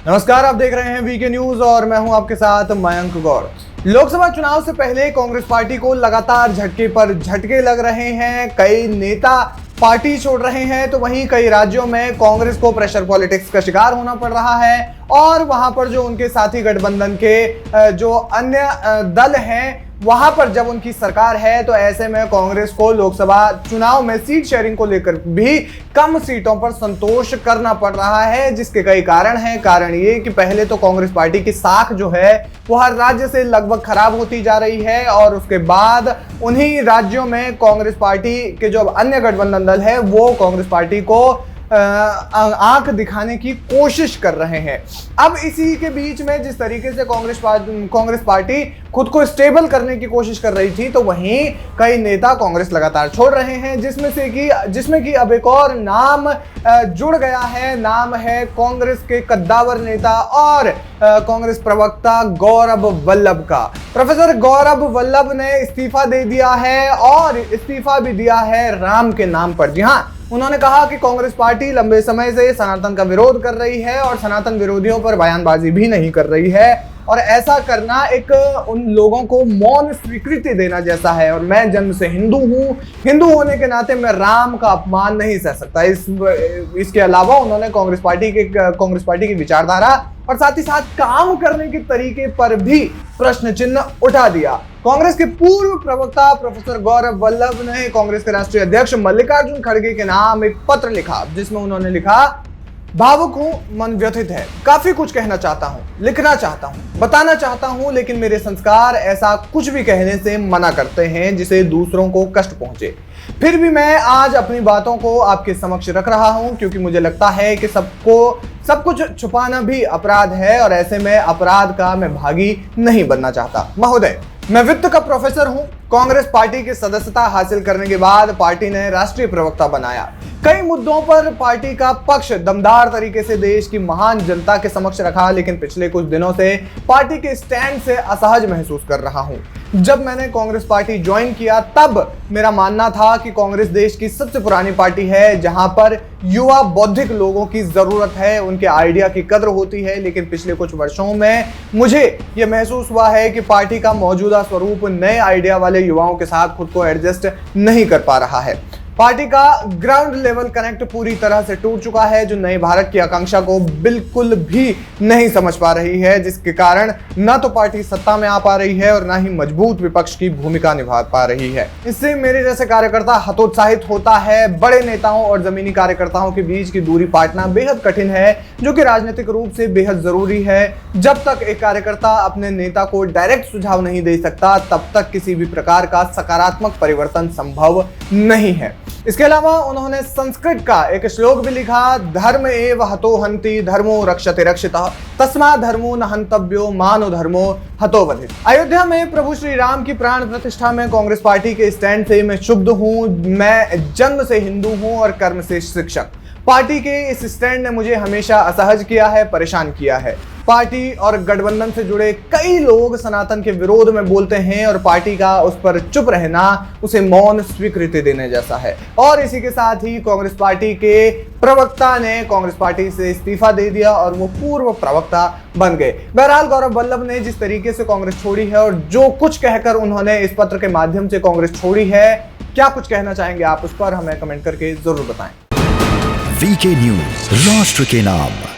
नमस्कार, आप देख रहे हैं वीके न्यूज और मैं हूं आपके साथ मयंक गौड़। लोकसभा चुनाव से पहले कांग्रेस पार्टी को लगातार झटके पर झटके लग रहे हैं। कई नेता पार्टी छोड़ रहे हैं तो वहीं कई राज्यों में कांग्रेस को प्रेशर पॉलिटिक्स का शिकार होना पड़ रहा है और वहां पर जो उनके साथी गठबंधन के जो अन्य दल हैं वहां पर जब उनकी सरकार है तो ऐसे में कांग्रेस को लोकसभा चुनाव में सीट शेयरिंग को लेकर भी कम सीटों पर संतोष करना पड़ रहा है, जिसके कई कारण हैं। कारण ये कि पहले तो कांग्रेस पार्टी की साख जो है वो हर राज्य से लगभग खराब होती जा रही है और उसके बाद उन्हीं राज्यों में कांग्रेस पार्टी के जो अन्य गठबंधन दल है वो कांग्रेस पार्टी को आंख दिखाने की कोशिश कर रहे हैं। अब इसी के बीच में जिस तरीके से कांग्रेस पार्टी खुद को स्टेबल करने की कोशिश कर रही थी तो वहीं कई नेता कांग्रेस लगातार छोड़ रहे हैं, जिसमें कि अब एक और नाम जुड़ गया है। नाम है कांग्रेस के कद्दावर नेता और कांग्रेस प्रवक्ता गौरव वल्लभ का। प्रोफेसर गौरव वल्लभ ने इस्तीफा दे दिया है और इस्तीफा भी दिया है राम के नाम पर। जी हाँ, उन्होंने कहा कि कांग्रेस पार्टी लंबे समय से सनातन का विरोध कर रही है और सनातन विरोधियों पर बयानबाजी भी नहीं कर रही है और ऐसा करना एक उन लोगों को मौन स्वीकृति देना जैसा है। और मैं जन्म से हिंदू हूँ, हिंदू होने के नाते मैं राम का अपमान नहीं सह सकता। इसके अलावा उन्होंने कांग्रेस पार्टी की विचारधारा और साथ ही साथ काम करने के तरीके पर भी प्रश्न चिन्ह उठा दिया। कांग्रेस के पूर्व प्रवक्ता प्रोफेसर गौरव वल्लभ ने कांग्रेस के राष्ट्रीय अध्यक्ष मल्लिकार्जुन खड़गे के नाम एक पत्र लिखा, जिसमें उन्होंने लिखा, भावुक हूं, मन व्यथित है, काफी कुछ कहना चाहता हूं, लिखना चाहता हूं, बताना चाहता हूं, लेकिन मेरे संस्कार ऐसा कुछ भी कहने से मना करते हैं जिसे दूसरों को कष्ट पहुंचे। फिर भी मैं आज अपनी बातों को आपके समक्ष रख रहा हूं क्योंकि मुझे लगता है कि सब कुछ छुपाना भी अपराध है और ऐसे में अपराध का मैं भागी नहीं बनना चाहता। महोदय, मैं वित्त का प्रोफेसर हूं। कांग्रेस पार्टी की सदस्यता हासिल करने के बाद पार्टी ने राष्ट्रीय प्रवक्ता बनाया। कई मुद्दों पर पार्टी का पक्ष दमदार तरीके से देश की महान जनता के समक्ष रखा, लेकिन पिछले कुछ दिनों से पार्टी के स्टैंड से असहज महसूस कर रहा हूं। जब मैंने कांग्रेस पार्टी ज्वाइन किया तब मेरा मानना था कि कांग्रेस देश की सबसे पुरानी पार्टी है जहां पर युवा बौद्धिक लोगों की जरूरत है, उनके आइडिया की कद्र होती है। लेकिन पिछले कुछ वर्षों में मुझे यह महसूस हुआ है कि पार्टी का मौजूदा स्वरूप नए आइडिया वाले युवाओं के साथ खुद को एडजस्ट नहीं कर पा रहा है। पार्टी का ग्राउंड लेवल कनेक्ट पूरी तरह से टूट चुका है, जो नए भारत की आकांक्षा को बिल्कुल भी नहीं समझ पा रही है, जिसके कारण न तो पार्टी सत्ता में आ पा रही है और न ही मजबूत विपक्ष की भूमिका निभा पा रही है। इससे मेरे जैसे कार्यकर्ता हतोत्साहित होता है। बड़े नेताओं और जमीनी कार्यकर्ताओं के बीच की दूरी पाटना बेहद कठिन है, जो कि राजनीतिक रूप से बेहद जरूरी है। जब तक एक कार्यकर्ता अपने नेता को डायरेक्ट सुझाव नहीं दे सकता तब तक किसी भी प्रकार का सकारात्मक परिवर्तन संभव नहीं है। इसके अलावा उन्होंने संस्कृत का एक श्लोक भी लिखा, धर्म एव हतो हन्ति धर्मो रक्षते रक्षितः तस्मा धर्मो न हन्तव्यो मानो धर्मो हतो वधित। अयोध्या में प्रभु श्री राम की प्राण प्रतिष्ठा में कांग्रेस पार्टी के स्टैंड से मैं क्षुब्ध हूं। मैं जन्म से हिंदू हूं और कर्म से शिक्षक। पार्टी के इस स्टैंड ने मुझे हमेशा असहज किया है, परेशान किया है। पार्टी और गठबंधन से जुड़े कई लोग सनातन के विरोध में बोलते हैं और पार्टी का उस पर चुप रहना उसे मौन स्वीकृति देने जैसा है। और इसी के साथ ही कांग्रेस पार्टी के प्रवक्ता ने कांग्रेस पार्टी से इस्तीफा दे दिया और वो पूर्व प्रवक्ता बन गए। बहरहाल गौरव वल्लभ ने जिस तरीके से कांग्रेस छोड़ी है और जो कुछ कहकर उन्होंने इस पत्र के माध्यम से कांग्रेस छोड़ी है, क्या कुछ कहना चाहेंगे आप उस पर हमें कमेंट करके जरूर बताएं। वीके न्यूज, राष्ट्र के नाम।